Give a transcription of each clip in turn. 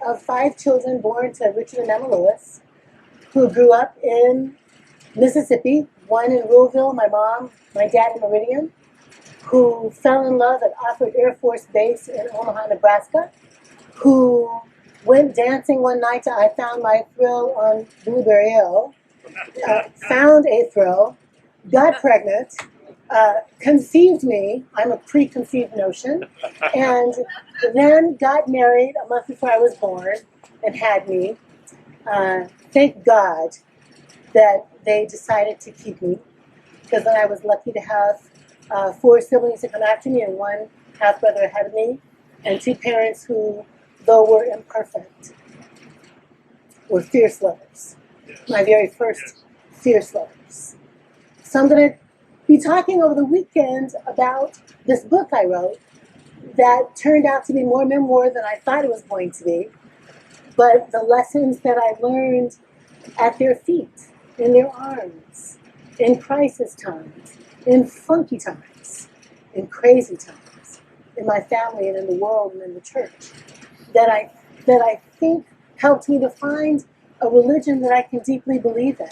of 5 children born to Richard and Emma Lewis, who grew up in Mississippi, one in Louisville, my mom, my dad in Meridian, who fell in love at Offutt Air Force Base in Omaha, Nebraska, who went dancing one night to I Found My Thrill on Blueberry Hill, found a thrill, got pregnant, conceived me, I'm a preconceived notion, and then got married a month before I was born and had me. Thank God that they decided to keep me, because then I was lucky to have 4 siblings to come after me and 1 half-brother ahead of me, and 2 parents who, though were imperfect, were fierce lovers. My very first fierce lovers. So I'm going to be talking over the weekend about this book I wrote that turned out to be more memoir than I thought it was going to be, but the lessons that I learned at their feet, in their arms, in crisis times, in funky times, in crazy times, in my family and in the world and in the church, that I think helped me to find a religion that I can deeply believe in.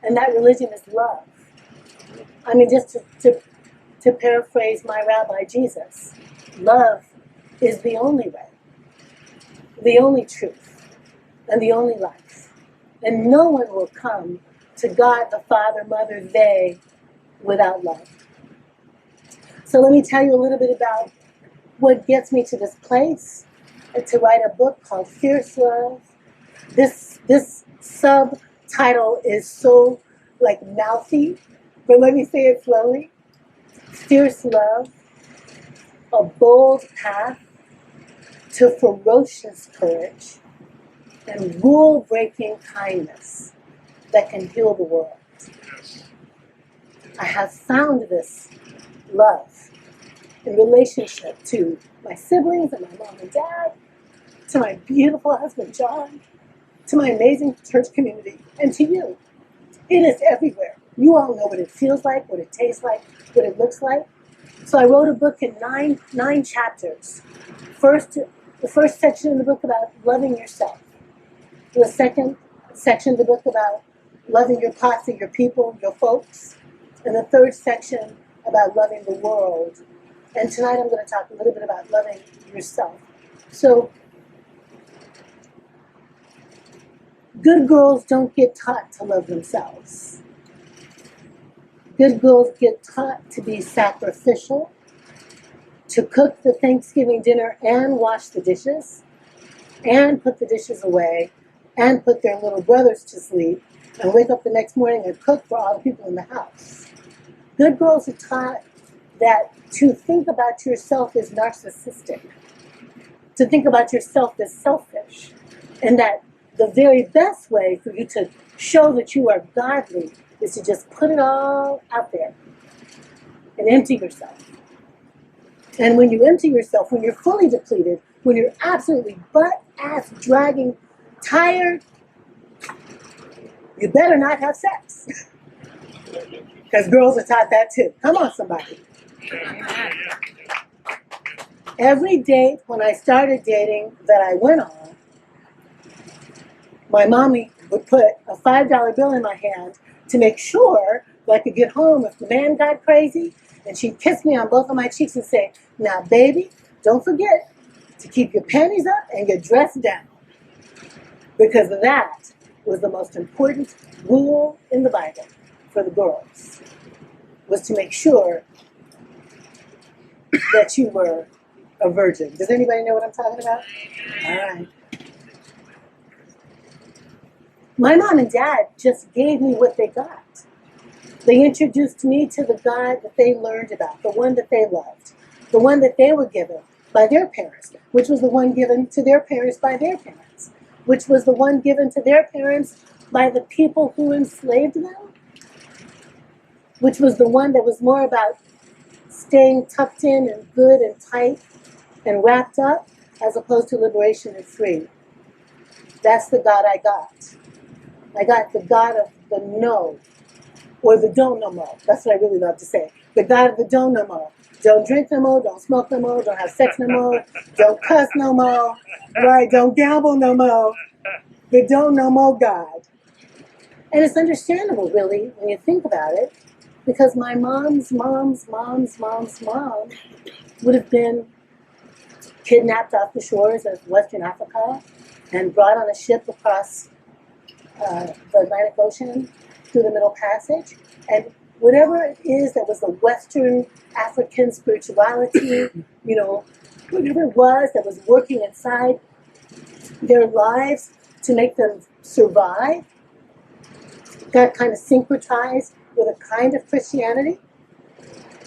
And that religion is love. I mean, just to paraphrase my rabbi, Jesus, love is the only way, the only truth, and the only life. And no one will come to God, the Father, Mother, they, without love. So let me tell you a little bit about what gets me to this place, to write a book called Fierce Love. This subtitle is so mouthy, but let me say it slowly. Fierce love, a bold path to ferocious courage and rule-breaking kindness that can heal the world. I have found this love in relationship to my siblings and my mom and dad, to my beautiful husband, John, to my amazing church community, and to you. It is everywhere. You all know what it feels like, what it tastes like, what it looks like. So I wrote a book in nine chapters. The first section of the book about loving yourself. The second section of the book about loving your posse, your people, your folks. And the third section about loving the world. And tonight I'm going to talk a little bit about loving yourself. So, good girls don't get taught to love themselves. Good girls get taught to be sacrificial, to cook the Thanksgiving dinner and wash the dishes, and put the dishes away, and put their little brothers to sleep, and wake up the next morning and cook for all the people in the house. Good girls are taught that to think about yourself is narcissistic, to think about yourself as selfish, and that the very best way for you to show that you are godly is to just put it all out there and empty yourself. And when you empty yourself, when you're fully depleted, when you're absolutely butt-ass dragging, tired, you better not have sex. Because girls are taught that too. Come on, somebody. Every date when I started dating that I went on, my mommy would put a $5 bill in my hand to make sure that I could get home if the man got crazy, and she'd kiss me on both of my cheeks and say, "Now, baby, don't forget to keep your panties up and your dress down." Because that was the most important rule in the Bible for the girls, was to make sure that you were a virgin. Does anybody know what I'm talking about? All right. My mom and dad just gave me what they got. They introduced me to the God that they learned about, the one that they loved, the one that they were given by their parents, which was the one given to their parents by their parents, which was the one given to their parents by the people who enslaved them, which was the one that was more about staying tucked in and good and tight and wrapped up, as opposed to liberation and free. That's the God I got. I got the God of the no, or the don't no more. That's what I really love to say. The God of the don't no more. Don't drink no more, don't smoke no more, don't have sex no more, don't cuss no more, right? Don't gamble no more, but don't no more God. And it's understandable, really, when you think about it, because my mom's mom would have been kidnapped off the shores of Western Africa and brought on a ship across the Atlantic Ocean through the Middle Passage. And whatever it is that was the Western African spirituality, whatever it was that was working inside their lives to make them survive, got kind of syncretized with a kind of Christianity.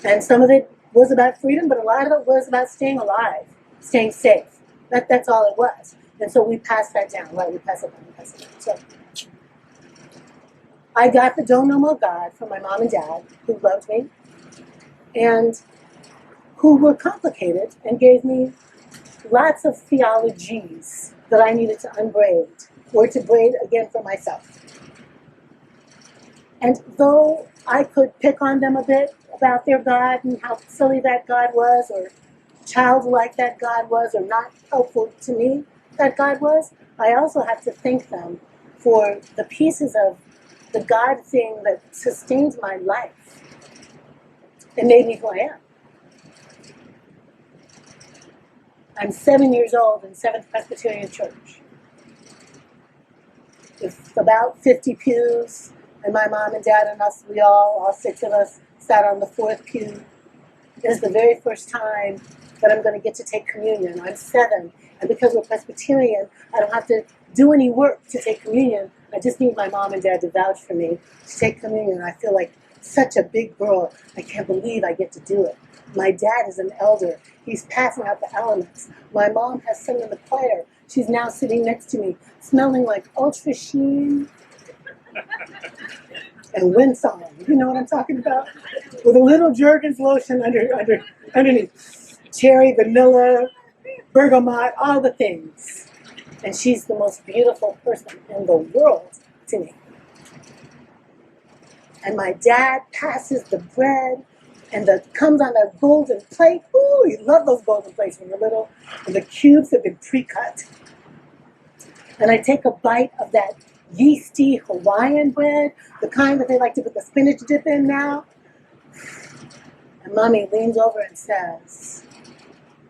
And some of it was about freedom, but a lot of it was about staying alive, staying safe. That's all it was. And so we passed that down, right? We pass it down. So I got the Don't Know More God from my mom and dad, who loved me, and who were complicated and gave me lots of theologies that I needed to unbraid or to braid again for myself. And though I could pick on them a bit about their God and how silly that God was, or childlike that God was, or not helpful to me that God was, I also have to thank them for the pieces of the God thing that sustained my life and made me who I am. I'm 7 years old in Seventh Presbyterian Church, with about 50 pews, and my mom and dad and us, we all 6 of us, sat on the 4th pew. It is the very first time that I'm going to get to take communion. I'm 7, and because we're Presbyterian, I don't have to do any work to take communion. I just need my mom and dad to vouch for me to take communion. I feel like such a big girl. I can't believe I get to do it. My dad is an elder. He's passing out the elements. My mom has sung in the choir. She's now sitting next to me, smelling like Ultra Sheen and Winsong. You know what I'm talking about? With a little Jergens lotion underneath. Cherry, vanilla, bergamot, all the things. And she's the most beautiful person in the world to me. And my dad passes the bread, and that comes on a golden plate. Ooh, you love those golden plates when you're little. And the cubes have been pre-cut. And I take a bite of that yeasty Hawaiian bread, the kind that they like to put the spinach dip in now. And Mommy leans over and says,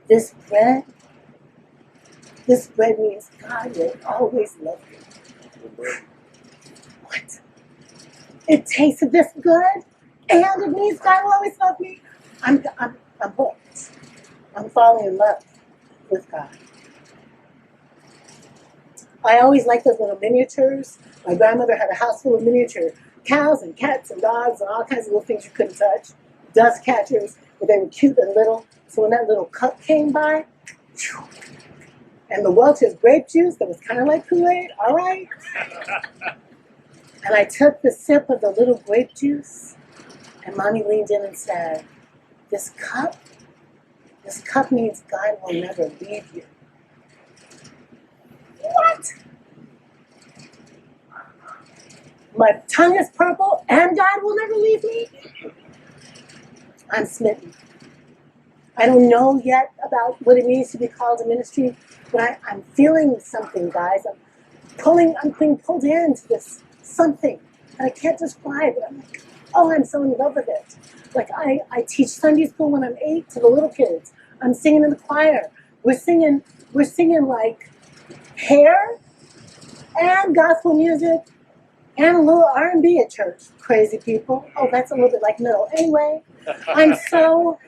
this bread means God will always love you. What? It tastes this good, and it means God will always love me. I'm hooked. I'm falling in love with God. I always liked those little miniatures. My grandmother had a house full of miniature cows and cats and dogs and all kinds of little things you couldn't touch. Dust catchers, but they were cute and little. So when that little cup came by, and the Welch's grape juice that was kind of like Kool-Aid, all right? And I took the sip of the little grape juice, and Mommy leaned in and said, this cup means God will never leave you. What? My tongue is purple and God will never leave me? I'm smitten. I don't know yet about what it means to be called to ministry, but I'm feeling something, guys. I'm being pulled into this something, and I can't describe it. I'm like, oh, I'm so in love with it. Like, I teach Sunday school when I'm 8 to the little kids. I'm singing in the choir. We're singing like hair and gospel music and a little R&B at church. Crazy people. Oh, that's a little bit like middle. Anyway, I'm so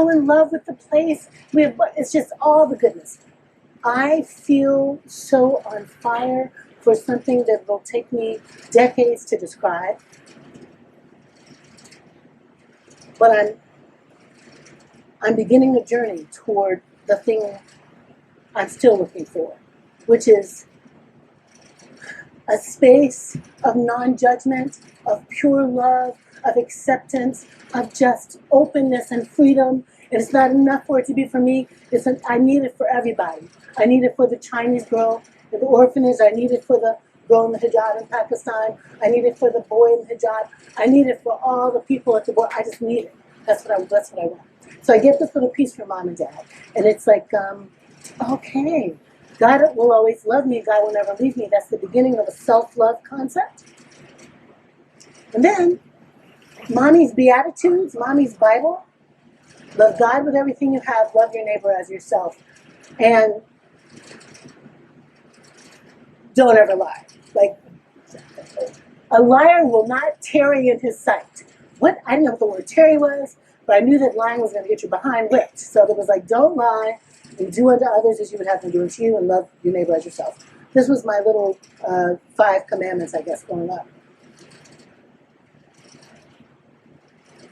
in love with the place. It's just all the goodness. I feel so on fire for something that will take me decades to describe. But I'm beginning a journey toward the thing I'm still looking for, which is a space of non-judgment, of pure love, of acceptance, of just openness and freedom. And it's not enough for it to be for me. I need it for everybody. I need it for the Chinese girl in the orphanage. I need it for the girl in the hijab in Pakistan. I need it for the boy in the hijab. I need it for all the people at the board. I just need it. That's what I want. So I get this little piece from Mom and Dad, and it's like, okay, God will always love me. God will never leave me. That's the beginning of a self-love concept. And then, Mommy's Beatitudes, Mommy's Bible. Love God with everything you have. Love your neighbor as yourself. And don't ever lie. Like, a liar will not tarry in his sight. What? I didn't know what the word tarry was, but I knew that lying was going to get your behind whipped. So it was like, don't lie, and do unto others as you would have them do unto you, and love your neighbor as yourself. This was my little 5 commandments, I guess, growing up.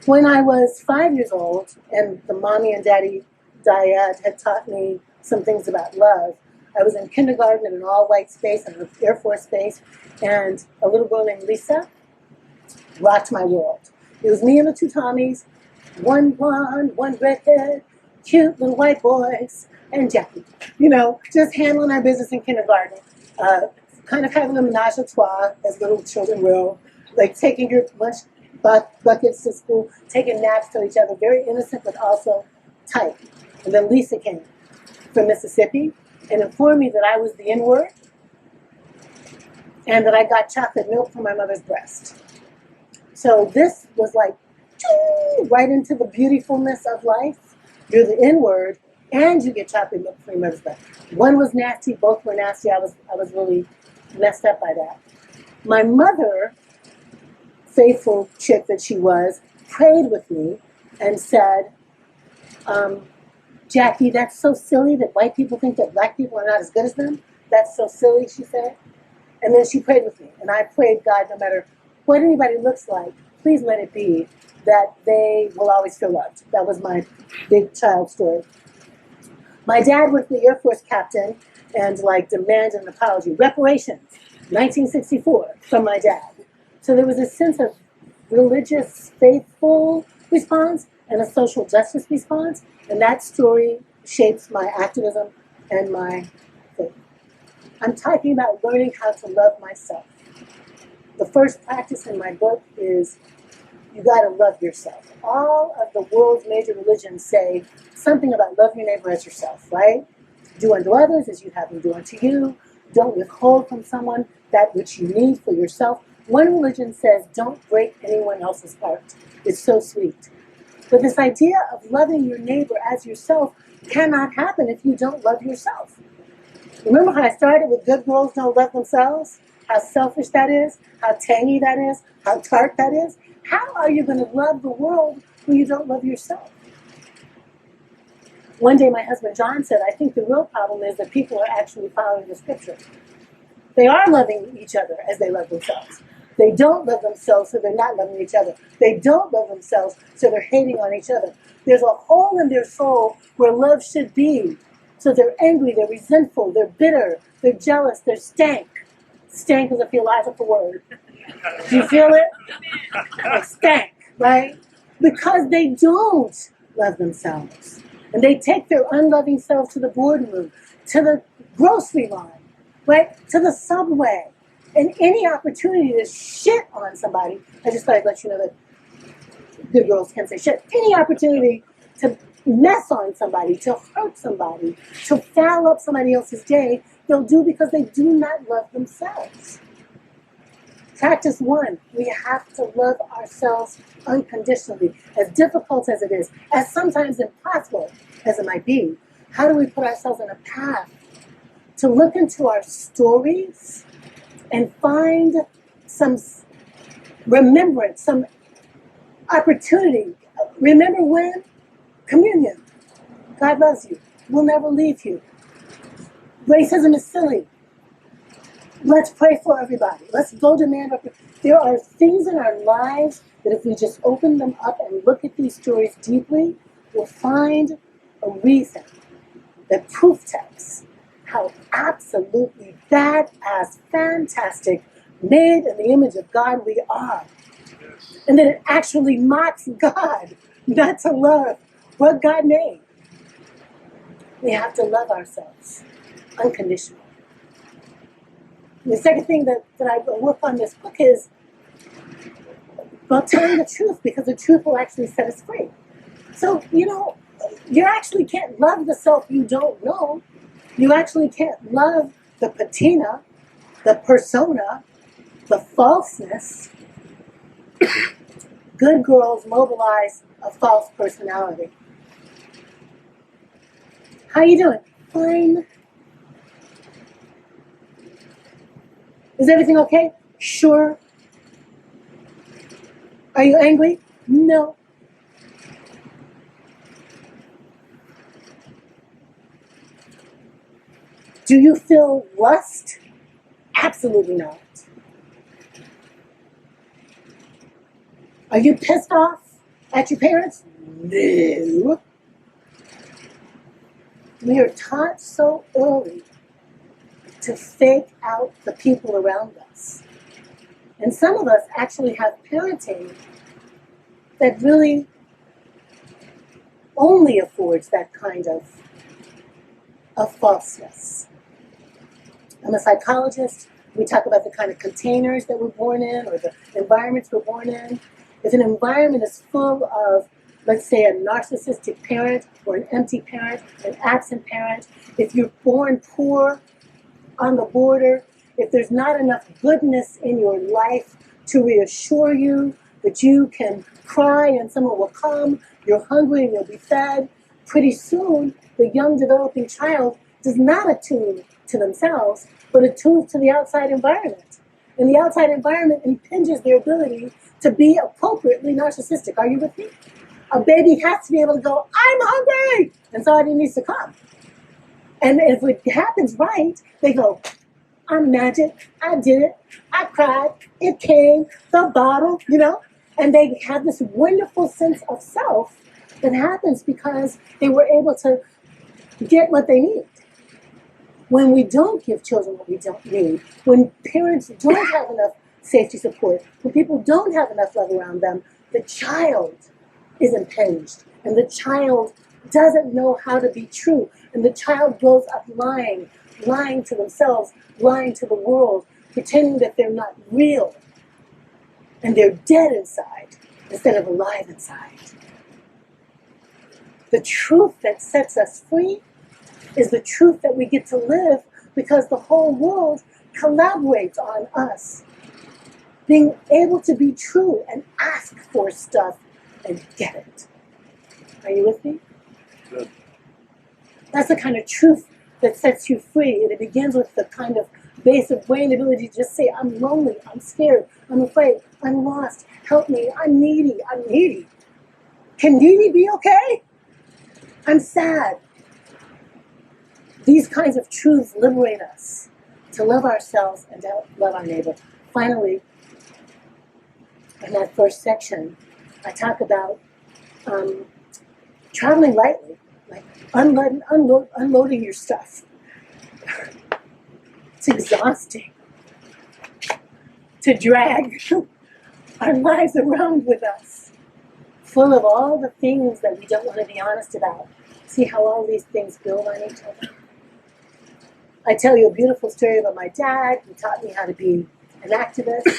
When I was 5 years old, and the mommy and daddy dyad had taught me some things about love, I was in kindergarten in an all-white space, in an Air Force base, and a little girl named Lisa rocked my world. It was me and the 2 Tommies, one blonde, one redhead, cute little white boys, and Jacqui. You know, just handling our business in kindergarten. Kind of having a menage a trois, as little children will, like taking your lunch buckets to school, taking naps to each other, very innocent but also tight. And then Lisa came from Mississippi and informed me that I was the N-word and that I got chocolate milk from my mother's breast. So this was like, right into the beautifulness of life. You're the N-word and you get chocolate milk from your mother's breast. One was nasty, both were nasty. I was really messed up by that. My mother, faithful chick that she was, prayed with me and said, Jacqui, that's so silly that white people think that black people are not as good as them. That's so silly, she said. And then she prayed with me. And I prayed, God, no matter what anybody looks like, please let it be that they will always feel loved. That was my big child story. My dad was the Air Force captain and demanded an apology. Reparations, 1964, from my dad. So there was a sense of religious, faithful response and a social justice response, and that story shapes my activism and my faith. I'm talking about learning how to love myself. The first practice in my book is you gotta love yourself. All of the world's major religions say something about love your neighbor as yourself, right? Do unto others as you have them do unto you. Don't withhold from someone that which you need for yourself. One religion says, don't break anyone else's heart. It's so sweet. But this idea of loving your neighbor as yourself cannot happen if you don't love yourself. Remember how I started with good girls don't love themselves? How selfish that is? How tangy that is? How tart that is? How are you going to love the world when you don't love yourself? One day my husband John said, I think the real problem is that people are actually following the scripture. They are loving each other as they love themselves. They don't love themselves, so they're not loving each other. They don't love themselves, so they're hating on each other. There's a hole in their soul where love should be. So they're angry, they're resentful, they're bitter, they're jealous, they're stank. Stank is a theological word. Do you feel it? Like stank, right? Because they don't love themselves. And they take their unloving selves to the boardroom, to the grocery line, right? To the subway. And any opportunity to shit on somebody, I just thought I'd let you know that good girls can say shit. Any opportunity to mess on somebody, to hurt somebody, to foul up somebody else's day, they'll do because they do not love themselves. Practice 1, we have to love ourselves unconditionally. As difficult as it is, as sometimes impossible as it might be, how do we put ourselves on a path to look into our stories and find some remembrance, some opportunity? Remember when? Communion. God loves you. We'll never leave you. Racism is silly. Let's pray for everybody. Let's go demand. There are things in our lives that if we just open them up and look at these stories deeply, we'll find a reason that proof texts how absolutely badass, fantastic, made in the image of God we are. And that it actually mocks God not to love what God made. We have to love ourselves unconditionally. And the second thing that I work on this book is about telling the truth, because the truth will actually set us free. So, You actually can't love the self you don't know. You actually can't love the patina, the persona, the falseness. Good girls mobilize a false personality. How you doing? Fine. Is everything okay? Sure. Are you angry? No. Do you feel lust? Absolutely not. Are you pissed off at your parents? No. We are taught so early to fake out the people around us. And some of us actually have parenting that really only affords that kind of falseness. I'm a psychologist. We talk about the kind of containers that we're born in or the environments we're born in. If an environment is full of, let's say, a narcissistic parent or an empty parent, an absent parent, if you're born poor, on the border, if there's not enough goodness in your life to reassure you that you can cry and someone will come, you're hungry and you'll be fed, pretty soon the young developing child does not attune to themselves, but attunes to the outside environment. And the outside environment impinges their ability to be appropriately narcissistic. Are you with me? A baby has to be able to go, I'm hungry! And somebody needs to come. And if it happens right, they go, I'm magic, I did it, I cried, it came, the bottle, and they have this wonderful sense of self that happens because they were able to get what they need. When we don't give children what we don't need, when parents don't have enough safety support, when people don't have enough love around them, the child is impinged, and the child doesn't know how to be true, and the child grows up lying to themselves, lying to the world, pretending that they're not real, and they're dead inside instead of alive inside. The truth that sets us free is the truth that we get to live because the whole world collaborates on us. Being able to be true and ask for stuff and get it. Are you with me? Good. That's the kind of truth that sets you free. And it begins with the kind of basic brain ability to just say, I'm lonely, I'm scared, I'm afraid, I'm lost, help me, I'm needy, I'm needy. Can needy be okay? I'm sad. These kinds of truths liberate us to love ourselves and to love our neighbor. Finally, in that first section, I talk about traveling lightly, like unloading your stuff. It's exhausting to drag our lives around with us, full of all the things that we don't want to be honest about. See how all these things build on each other? I tell you a beautiful story about my dad, who taught me how to be an activist.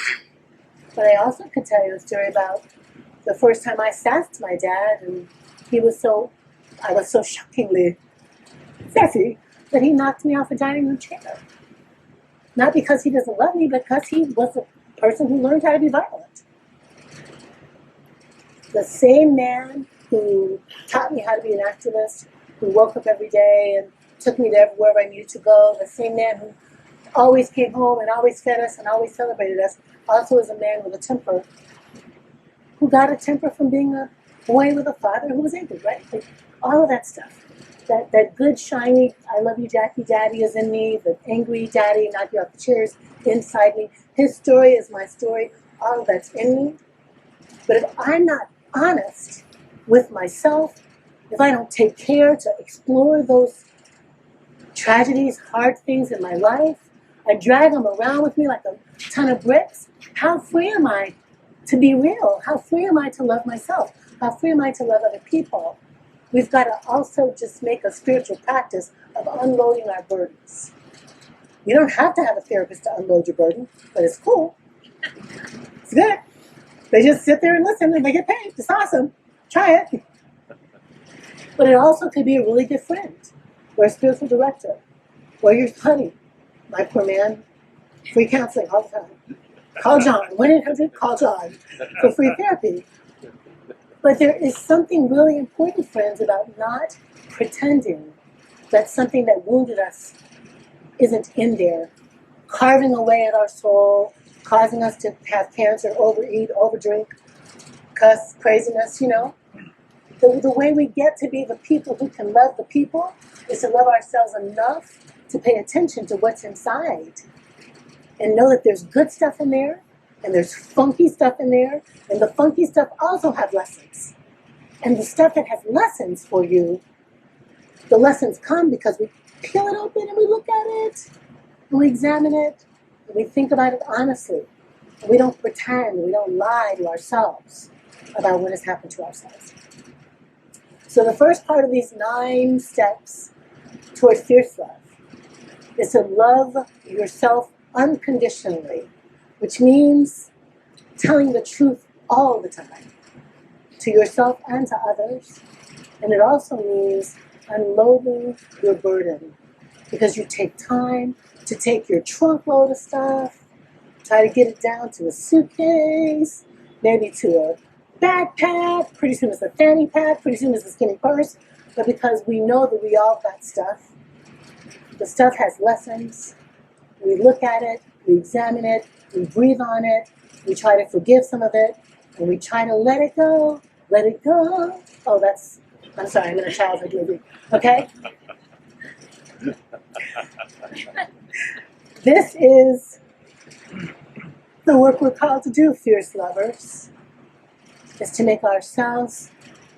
But I also could tell you a story about the first time I sassed my dad, and I was so shockingly sassy that he knocked me off a dining room chair. Not because he doesn't love me, but because he was a person who learned how to be violent. The same man who taught me how to be an activist, who woke up every day and took me to everywhere I needed to go, the same man who always came home and always fed us and always celebrated us, also is a man with a temper, who got a temper from being a boy with a father who was angry, right? Like, all of that stuff. That good, shiny, I love you, Jacqui, daddy is in me, the angry daddy, knock you off the chairs, inside me. His story is my story, all of that's in me. But if I'm not honest with myself, if I don't take care to explore those tragedies, hard things in my life, I drag them around with me like a ton of bricks, how free am I to be real? How free am I to love myself? How free am I to love other people? We've got to also just make a spiritual practice of unloading our burdens. You don't have to have a therapist to unload your burden, but it's cool. It's good. They just sit there and listen and they get paid. It's awesome. Try it. But it also could be a really good friend, or a spiritual director, or your honey. My poor man, free counseling all the time. Call John, 1-800-CALL John for free therapy. But there is something really important, friends, about not pretending that something that wounded us isn't in there, carving away at our soul, causing us to have cancer, overeat, overdrink, cuss, craziness, you know. The way we get to be the people who can love the people is to love ourselves enough to pay attention to what's inside and know that there's good stuff in there and there's funky stuff in there, and the funky stuff also have lessons. And the stuff that has lessons for you, the lessons come because we peel it open and we look at it and we examine it and we think about it honestly. And we don't pretend, we don't lie to ourselves about what has happened to ourselves. So the first part of these 9 steps towards fierce love is to love yourself unconditionally, which means telling the truth all the time, to yourself and to others. And it also means unloading your burden, because you take time to take your trunk load of stuff, try to get it down to a suitcase, maybe to a backpack, pretty soon it's a fanny pack, pretty soon it's a skinny purse. But because we know that we all got stuff, the stuff has lessons. We look at it, we examine it, we breathe on it, we try to forgive some of it, and we try to let it go, let it go. Oh, I'm sorry, I'm in a childhood movie, okay? This is the work we're called to do, fierce lovers, is to make ourselves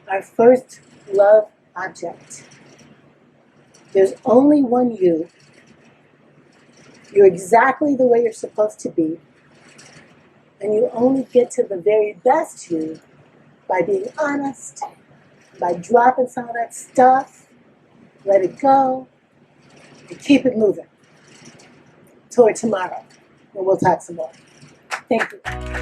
our first love object. There's only one you. You're exactly the way you're supposed to be. And you only get to the very best you by being honest, by dropping some of that stuff, let it go, and keep it moving toward tomorrow, when we'll talk some more. Thank you.